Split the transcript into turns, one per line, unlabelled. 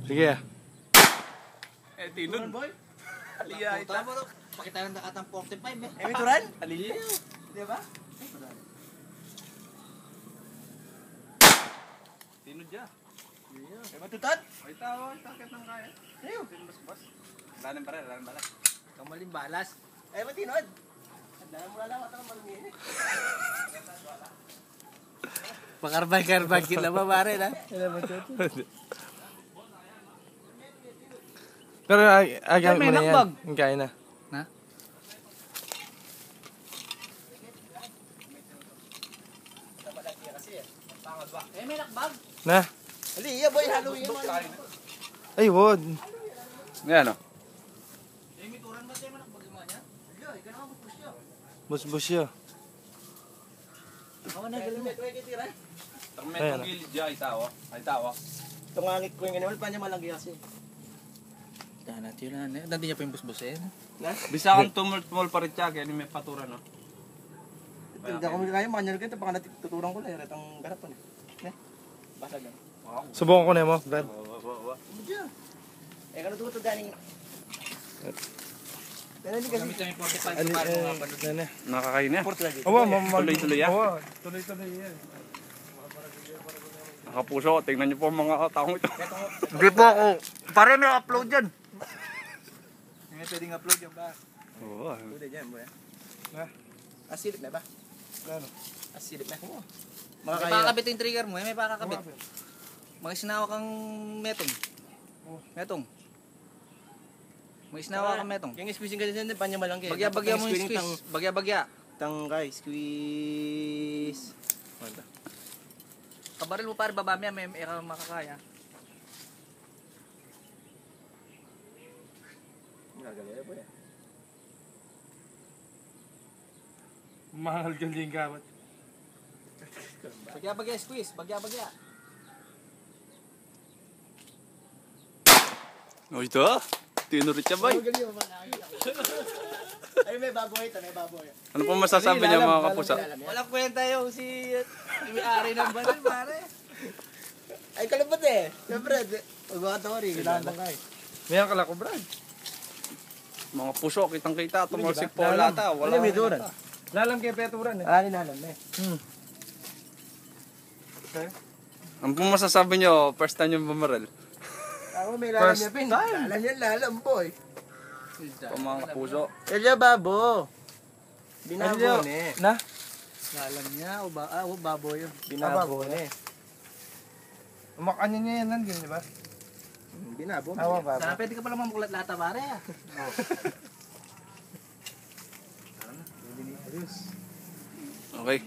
Sige.
Eh, tinun.
boy.
Aliya, ita.
Pakita ng nakatang 45 eh.
Eh, turan? Aliya.
Di ba?
Tinun dya.
Eh, matutot?
Ay, tao. Takit ng kaya.
Ayaw.
Tinun mas. Lalim pa rin, lalim pala.
Kamaling balas. Eh, matinod. Dahil mo lang at ang malungin.
Pakarbay-karbay kita ba pare na? Pero agad mo na yan. Ang kaya na.
Na? Eh, may nakbag.
Na?
Aliya boy, haluin mo.
Ay, wod.
Yan, o.
Eh, may turan ba tayo manakbag yung mga niya? Aliya, ikaw na mapupus niya.
Busbus siya.
Ako na, galing mo. Ito tira.
Takmet
Ayan,
mo gilid dya, itawa. Ay, tawa.
Tungangit ko yung ganyan. Wala pa niya malagi kasi. Tahan natin yun lang. Dati niya pa yung busbusin. Na?
Bisa akong tumult-mul pa rin siya, kaya ni may paturan, no?
Hindi ako kaya manyal ko ito. Baka natin tuturan ko lang. Retang garapan eh. Ne? Basag lang.
Subukan ko na mo, Brad.
Eh, kano ito ganing... Ganun din kasi. Gamit kami 45
Ali,
para mga panood.
na.
Nakakain na.
Port lagi.
Awa,
Tuloy-tuloy yan.
Awa, tuloy-tuloy yan.
Nakapuso, tingnan niyo po ang mga taong ito.
Hindi po ako. Pare may upload dyan. May pwedeng upload yung ba?
Oo.
Pwede dyan mo yan.
Ha?
Asilip na ba?
Ano?
Asilip na.
May pakakabit yung trigger mo, may pakakabit. Mga sinawa kang metong. Metong. Mga sinawa kang metong.
Yung squeezing kasi hindi, panya malangki.
Bagya-bagya mo yung squeeze. Bagya-bagya.
Tangkay, squeeze. Wala.
Kabaril mo pare, baba may makakaya.
Nagagaya po yan.
Mahal gan din gamat.
Bagya-bagya squeeze, bagya-bagya.
O ito, tinurit siya ba?
Ay, may baboy ito, may baboy.
Ano po masasabi niya mga kapusa?
Walang kwenta yung may-ari ng baril pare.
Ay, kalabot eh. Siyempre, mag-wakatawari. Kailangan bang kayo.
Mayroon ka lang ko, Brad.
Mga puso, kitang-kita, tumalsik po lata. Wala
may duran.
Lalam kay Peturan eh.
Nalam na eh.
Okay.
Ano po masasabi niyo, first time yung bumaril?
Ako may lalam
First
niya pin. Lalam yan, lalam boy.
O mga kapuso.
Elya babo. Binabo eh.
Na?
Lalam niya, o baboy yun.
Binabo eh.
Umakanya niya yan nandiyan, di ba?
Binabo.
Awa ba?
Sana pwede ka pala mamukulat lata pare.
Okay.